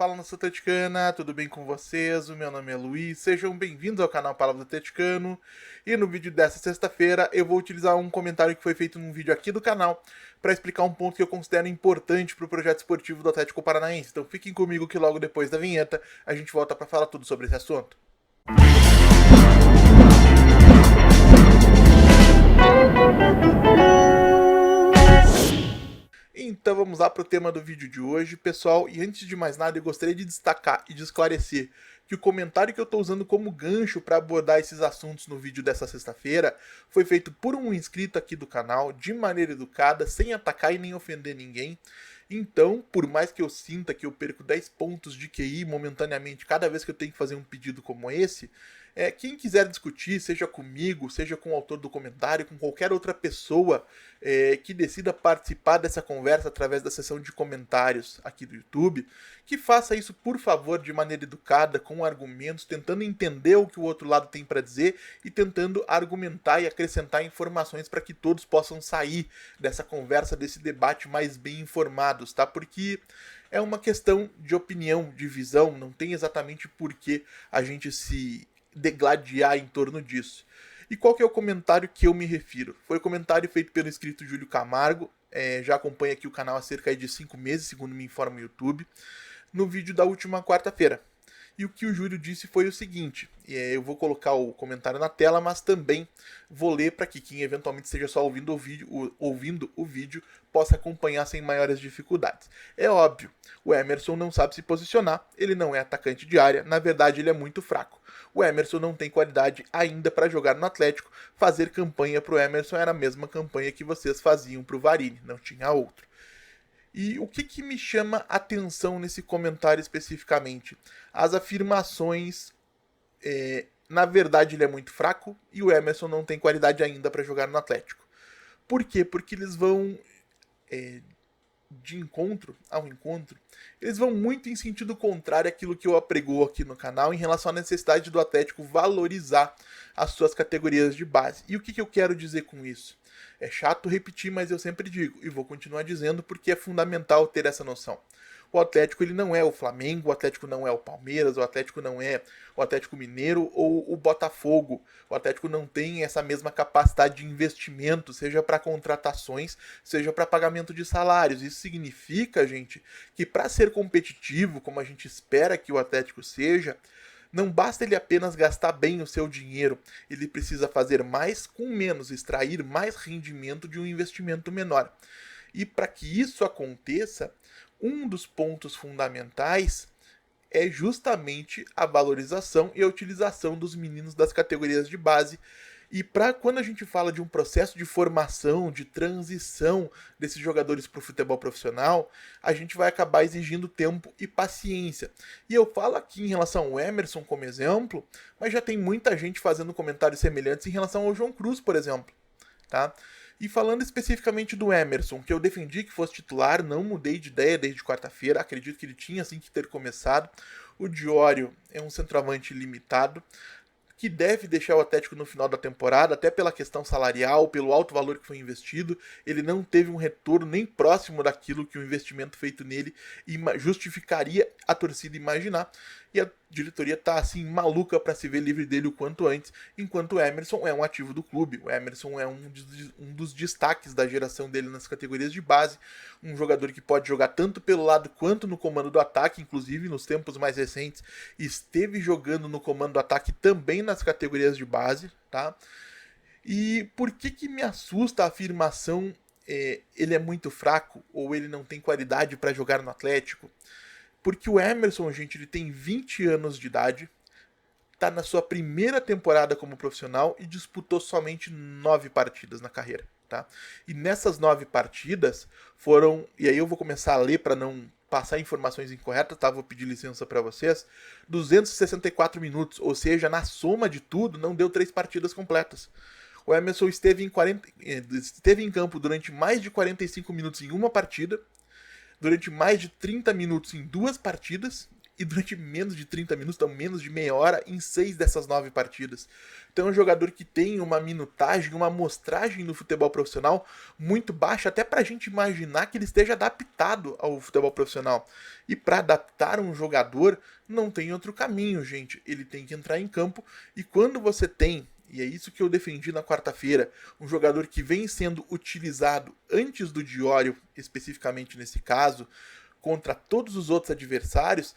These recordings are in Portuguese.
Fala Nação Atleticana, tudo bem com vocês? O meu nome é Luiz, sejam bem-vindos ao canal Palavra do Atleticano. E no vídeo dessa sexta-feira eu vou utilizar um comentário que foi feito num vídeo aqui do canal para explicar um ponto que eu considero importante para o projeto esportivo do Atlético Paranaense. Então fiquem comigo que logo depois da vinheta a gente volta para falar tudo sobre esse assunto. Então vamos lá para o tema do vídeo de hoje, pessoal. E antes de mais nada, eu gostaria de destacar e de esclarecer que o comentário que eu estou usando como gancho para abordar esses assuntos no vídeo dessa sexta-feira foi feito por um inscrito aqui do canal, de maneira educada, sem atacar e nem ofender ninguém. Então, por mais que eu sinta que eu perco 10 pontos de QI momentaneamente cada vez que eu tenho que fazer um pedido como esse, quem quiser discutir, seja comigo, seja com o autor do comentário, com qualquer outra pessoa que decida participar dessa conversa através da seção de comentários aqui do YouTube, que faça isso, por favor, de maneira educada, com argumentos, tentando entender o que o outro lado tem para dizer e tentando argumentar e acrescentar informações para que todos possam sair dessa conversa, desse debate mais bem informados, tá? Porque é uma questão de opinião, de visão, não tem exatamente por que a gente se degladiar em torno disso. E qual que é o comentário que eu me refiro? Foi o comentário feito pelo inscrito Júlio Camargo, já acompanha aqui o canal há cerca de 5 meses, segundo me informa o YouTube, no vídeo da última quarta-feira. E o que o Júlio disse foi o seguinte, eu vou colocar o comentário na tela, mas também vou ler para que quem eventualmente esteja só ouvindo o vídeo possa acompanhar sem maiores dificuldades. É óbvio, o Emerson não sabe se posicionar, ele não é atacante de área, na verdade ele é muito fraco. O Emerson não tem qualidade ainda para jogar no Atlético, fazer campanha para o Emerson era a mesma campanha que vocês faziam para o Varini, não tinha outro. E o que me chama atenção nesse comentário especificamente? As afirmações, na verdade ele é muito fraco e o Emerson não tem qualidade ainda para jogar no Atlético. Por quê? Porque eles vão de encontro ao encontro, eles vão muito em sentido contrário àquilo que eu apregou aqui no canal em relação à necessidade do Atlético valorizar as suas categorias de base. E o que eu quero dizer com isso? É chato repetir, mas eu sempre digo, e vou continuar dizendo porque é fundamental ter essa noção. O Atlético ele não é o Flamengo, o Atlético não é o Palmeiras, o Atlético não é o Atlético Mineiro ou o Botafogo. O Atlético não tem essa mesma capacidade de investimento, seja para contratações, seja para pagamento de salários. Isso significa, gente, que para ser competitivo, como a gente espera que o Atlético seja, não basta ele apenas gastar bem o seu dinheiro, ele precisa fazer mais com menos, extrair mais rendimento de um investimento menor. E para que isso aconteça, um dos pontos fundamentais é justamente a valorização e a utilização dos meninos das categorias de base. E para quando a gente fala de um processo de formação, de transição desses jogadores para o futebol profissional, a gente vai acabar exigindo tempo e paciência. E eu falo aqui em relação ao Emerson como exemplo, mas já tem muita gente fazendo comentários semelhantes em relação ao João Cruz, por exemplo, tá? E falando especificamente do Emerson, que eu defendi que fosse titular, não mudei de ideia desde quarta-feira, acredito que ele tinha assim que ter começado. O Diório é um centroavante limitado, que deve deixar o Atlético no final da temporada, até pela questão salarial, pelo alto valor que foi investido. Ele não teve um retorno nem próximo daquilo que o investimento feito nele justificaria a torcida imaginar. E a diretoria tá assim maluca para se ver livre dele o quanto antes, enquanto o Emerson é um ativo do clube. O Emerson é um dos destaques da geração dele nas categorias de base, um jogador que pode jogar tanto pelo lado quanto no comando do ataque, inclusive nos tempos mais recentes esteve jogando no comando do ataque também nas categorias de base, tá? E por que me assusta a afirmação ele é muito fraco ou ele não tem qualidade para jogar no Atlético? Porque o Emerson, gente, ele tem 20 anos de idade, tá na sua primeira temporada como profissional e disputou somente 9 partidas na carreira, tá? E nessas 9 partidas foram, e aí eu vou começar a ler para não passar informações incorretas, tá? Vou pedir licença para vocês, 264 minutos, ou seja, na soma de tudo, não deu 3 partidas completas. O Emerson esteve em campo durante mais de 45 minutos em uma partida, durante mais de 30 minutos em 2 partidas e durante menos de 30 minutos, então menos de meia hora, em 6 dessas 9 partidas. Então é um jogador que tem uma minutagem, uma amostragem no futebol profissional muito baixa, até para a gente imaginar que ele esteja adaptado ao futebol profissional. E para adaptar um jogador, não tem outro caminho, gente. Ele tem que entrar em campo, e quando você tem, e é isso que eu defendi na quarta-feira, um jogador que vem sendo utilizado antes do Diório, especificamente nesse caso, contra todos os outros adversários,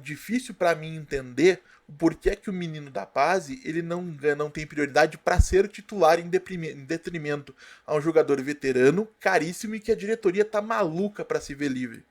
difícil para mim entender o porquê que o menino da base ele não tem prioridade para ser titular em detrimento a um jogador veterano, caríssimo e que a diretoria tá maluca para se ver livre.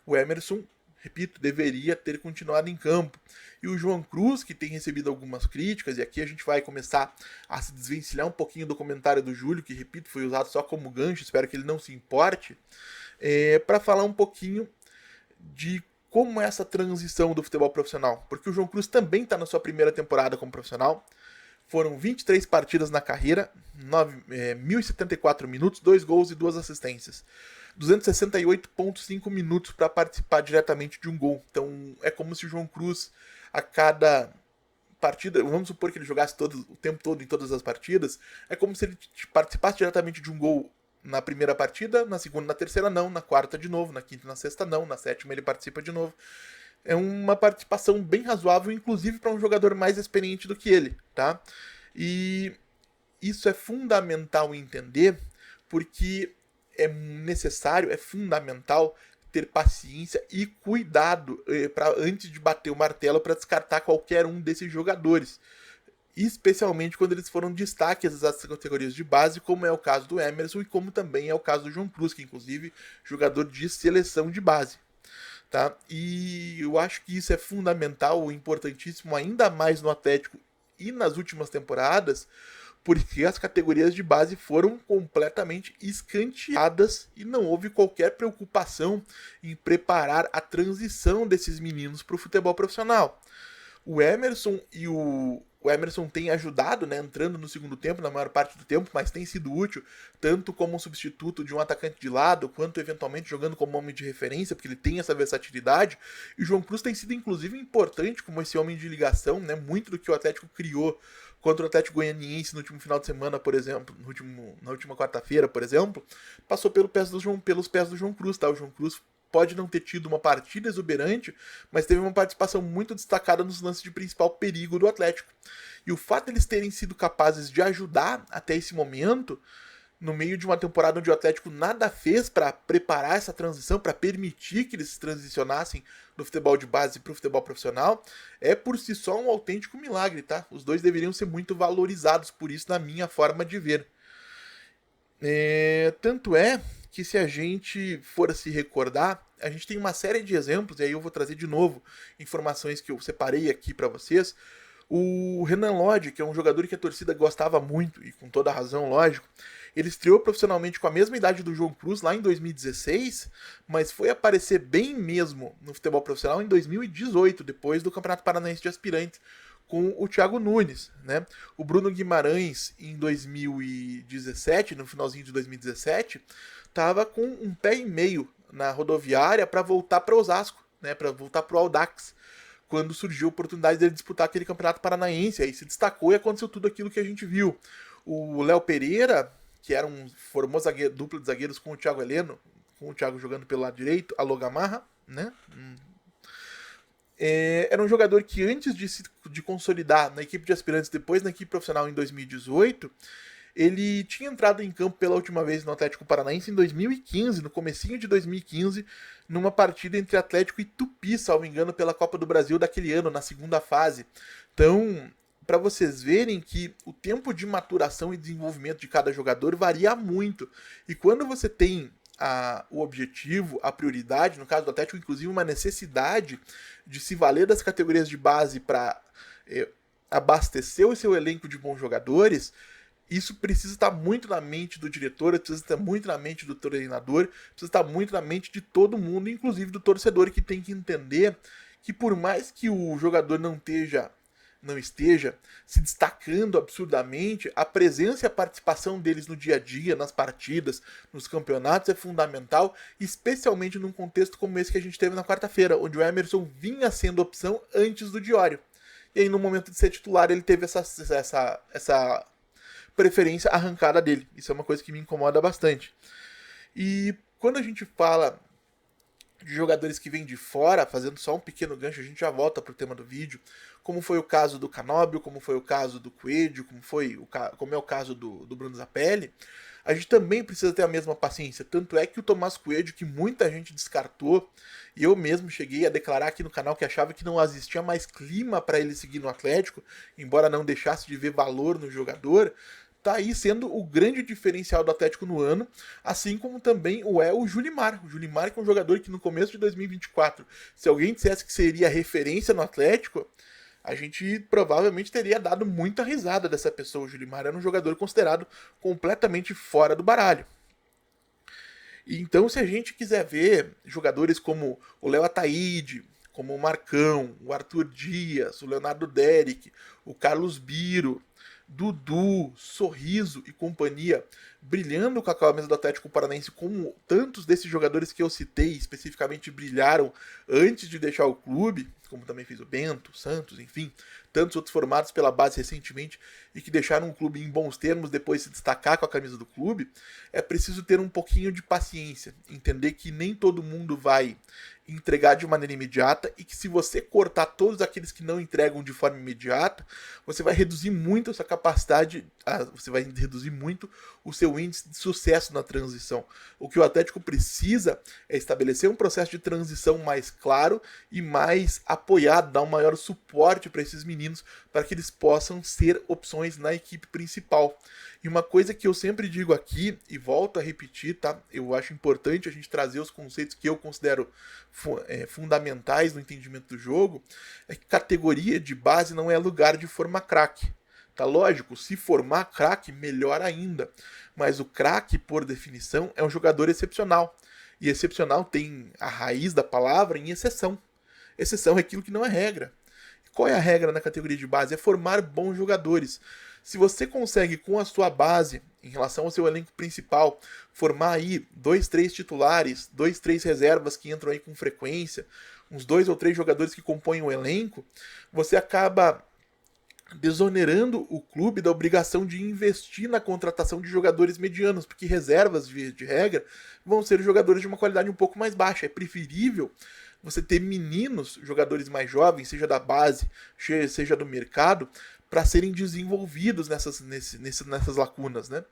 O Emerson, repito, deveria ter continuado em campo. E o João Cruz, que tem recebido algumas críticas, e aqui a gente vai começar a se desvencilhar um pouquinho do comentário do Júlio, que, repito, foi usado só como gancho, espero que ele não se importe, para falar um pouquinho de como é essa transição do futebol profissional. Porque o João Cruz também está na sua primeira temporada como profissional. Foram 23 partidas na carreira, 1.074 minutos, 2 gols e 2 assistências. 268,5 minutos para participar diretamente de um gol. Então é como se o João Cruz, a cada partida, vamos supor que ele jogasse o tempo todo em todas as partidas, é como se ele participasse diretamente de um gol na primeira partida, na segunda, na terceira não, na quarta de novo, na quinta e na sexta não, na sétima ele participa de novo. É uma participação bem razoável, inclusive para um jogador mais experiente do que ele, tá? E isso é fundamental entender, porque é necessário, é fundamental ter paciência e cuidado antes de bater o martelo para descartar qualquer um desses jogadores. Especialmente quando eles foram destaques das categorias de base, como é o caso do Emerson e como também é o caso do João Cruz, que inclusive jogador de seleção de base. Tá? E eu acho que isso é fundamental, importantíssimo, ainda mais no Atlético e nas últimas temporadas, porque as categorias de base foram completamente escanteadas e não houve qualquer preocupação em preparar a transição desses meninos para o futebol profissional. O Emerson tem ajudado, né, entrando no segundo tempo, na maior parte do tempo, mas tem sido útil, tanto como um substituto de um atacante de lado, quanto eventualmente jogando como homem de referência, porque ele tem essa versatilidade. E o João Cruz tem sido, inclusive, importante como esse homem de ligação, né, muito do que o Atlético criou contra o Atlético Goianiense no último final de semana, por exemplo, na última quarta-feira, por exemplo, passou pelos pés do João Cruz, tá? O João Cruz pode não ter tido uma partida exuberante, mas teve uma participação muito destacada nos lances de principal perigo do Atlético. E o fato de eles terem sido capazes de ajudar até esse momento, no meio de uma temporada onde o Atlético nada fez para preparar essa transição, para permitir que eles transicionassem do futebol de base para o futebol profissional, é por si só um autêntico milagre, tá? Os dois deveriam ser muito valorizados por isso, na minha forma de ver. Tanto é que, se a gente for se recordar, a gente tem uma série de exemplos, e aí eu vou trazer de novo informações que eu separei aqui para vocês. O Renan Lodge, que é um jogador que a torcida gostava muito, e com toda razão, lógico, ele estreou profissionalmente com a mesma idade do João Cruz lá em 2016, mas foi aparecer bem mesmo no futebol profissional em 2018, depois do Campeonato Paranaense de Aspirantes, com o Thiago Nunes, né? O Bruno Guimarães, em 2017, no finalzinho de 2017, estava com um pé e meio na rodoviária para voltar para Osasco, né? Para voltar para o Audax, quando surgiu a oportunidade dele disputar aquele Campeonato Paranaense. Aí se destacou e aconteceu tudo aquilo que a gente viu. O Léo Pereira, que formou dupla de zagueiros com o Thiago Heleno, com o Thiago jogando pelo lado direito, a Logamarra, né? Era um jogador que antes de consolidar na equipe de aspirantes, depois na equipe profissional em 2018, ele tinha entrado em campo pela última vez no Atlético Paranaense em 2015, no comecinho de 2015, numa partida entre Atlético e Tupi, salvo engano, pela Copa do Brasil daquele ano, na segunda fase. Então, para vocês verem que o tempo de maturação e desenvolvimento de cada jogador varia muito. E quando você tem o objetivo, a prioridade, no caso do Atlético, inclusive uma necessidade de se valer das categorias de base para abastecer o seu elenco de bons jogadores, isso precisa estar muito na mente do diretor, precisa estar muito na mente do treinador, precisa estar muito na mente de todo mundo, inclusive do torcedor, que tem que entender que por mais que o jogador não esteja não esteja se destacando absurdamente, a presença e a participação deles no dia a dia, nas partidas, nos campeonatos é fundamental, especialmente num contexto como esse que a gente teve na quarta-feira, onde o Emerson vinha sendo opção antes do Diório. E aí no momento de ser titular ele teve essa preferência arrancada dele. Isso é uma coisa que me incomoda bastante. E quando a gente fala de jogadores que vêm de fora, fazendo só um pequeno gancho, a gente já volta pro tema do vídeo, como foi o caso do Canóbio, como foi o caso do Coelho, como é o caso do Bruno Zapelli, a gente também precisa ter a mesma paciência. Tanto é que o Tomás Coelho, que muita gente descartou, e eu mesmo cheguei a declarar aqui no canal que achava que não existia mais clima para ele seguir no Atlético, embora não deixasse de ver valor no jogador, tá aí sendo o grande diferencial do Atlético no ano, assim como também o Julimar. O Julimar que é um jogador que no começo de 2024, se alguém dissesse que seria referência no Atlético, a gente provavelmente teria dado muita risada dessa pessoa. O Julimar era um jogador considerado completamente fora do baralho. E então, se a gente quiser ver jogadores como o Léo Ataíde, como o Marcão, o Arthur Dias, o Leonardo Derek, o Carlos Biro, Dudu, Sorriso e companhia brilhando com a camisa do Atlético Paranaense, como tantos desses jogadores que eu citei especificamente brilharam antes de deixar o clube, como também fez o Bento, Santos, enfim, tantos outros formados pela base recentemente e que deixaram o clube em bons termos depois de se destacar com a camisa do clube, é preciso ter um pouquinho de paciência, entender que nem todo mundo vai entregar de maneira imediata e que se você cortar todos aqueles que não entregam de forma imediata, você vai reduzir muito a sua capacidade, você vai reduzir muito o seu índice de sucesso na transição. O que o Atlético precisa é estabelecer um processo de transição mais claro e mais apoiado, dar um maior suporte para esses meninos para que eles possam ser opções na equipe principal. E uma coisa que eu sempre digo aqui, e volto a repetir, tá? Eu acho importante a gente trazer os conceitos que eu considero fundamentais no entendimento do jogo, é que categoria de base não é lugar de formar craque. Tá lógico, se formar craque, melhor ainda. Mas o craque, por definição, é um jogador excepcional. E excepcional tem a raiz da palavra em exceção. Exceção é aquilo que não é regra. Qual é a regra na categoria de base? É formar bons jogadores. Se você consegue, com a sua base, em relação ao seu elenco principal, formar aí 2, 3 titulares, 2, 3 reservas que entram aí com frequência, uns 2 ou 3 jogadores que compõem o elenco, você acaba desonerando o clube da obrigação de investir na contratação de jogadores medianos, porque reservas, via de regra, vão ser jogadores de uma qualidade um pouco mais baixa. É preferível você ter meninos, jogadores mais jovens, seja da base, seja do mercado, para serem desenvolvidos nessas lacunas, né?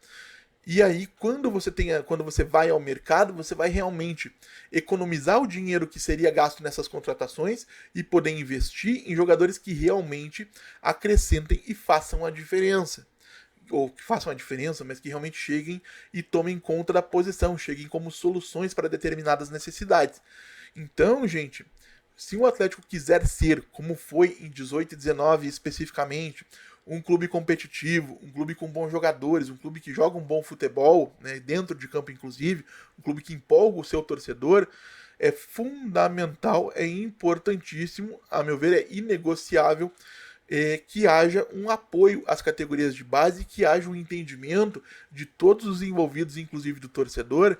E aí, quando você vai ao mercado, você vai realmente economizar o dinheiro que seria gasto nessas contratações e poder investir em jogadores que realmente acrescentem e façam a diferença. Ou que façam a diferença, mas que realmente cheguem e tomem conta da posição, cheguem como soluções para determinadas necessidades. Então, gente, se o Atlético quiser ser, como foi em 18 e 19 especificamente, um clube competitivo, um clube com bons jogadores, um clube que joga um bom futebol, né, dentro de campo inclusive, um clube que empolga o seu torcedor, é fundamental, é importantíssimo, a meu ver, é inegociável que haja um apoio às categorias de base, que haja um entendimento de todos os envolvidos, inclusive do torcedor,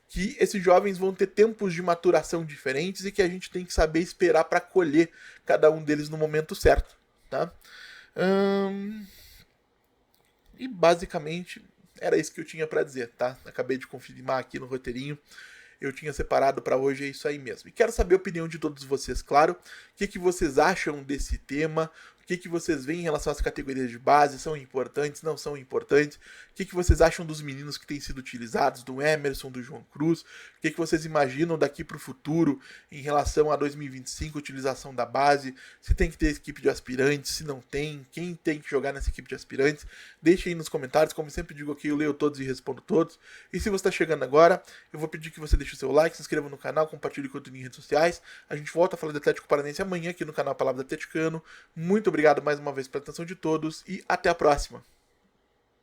que esses jovens vão ter tempos de maturação diferentes e que a gente tem que saber esperar para colher cada um deles no momento certo, tá? E basicamente era isso que eu tinha para dizer, tá? Acabei de confirmar aqui no roteirinho. Eu tinha separado para hoje, é isso aí mesmo. E quero saber a opinião de todos vocês, claro. O que vocês acham desse tema? O que vocês veem em relação às categorias de base? São importantes? Não são importantes? O que vocês acham dos meninos que têm sido utilizados? Do Emerson, do João Cruz? O que vocês imaginam daqui para o futuro em relação a 2025, utilização da base? Se tem que ter equipe de aspirantes? Se não tem? Quem tem que jogar nessa equipe de aspirantes? Deixe aí nos comentários. Como sempre digo aqui, eu leio todos e respondo todos. E se você está chegando agora, eu vou pedir que você deixe o seu like, se inscreva no canal, compartilhe o conteúdo em redes sociais. A gente volta a falar do Atlético Paranaense amanhã aqui no canal Palavra do Atleticano. Muito obrigado mais uma vez pela atenção de todos e até a próxima.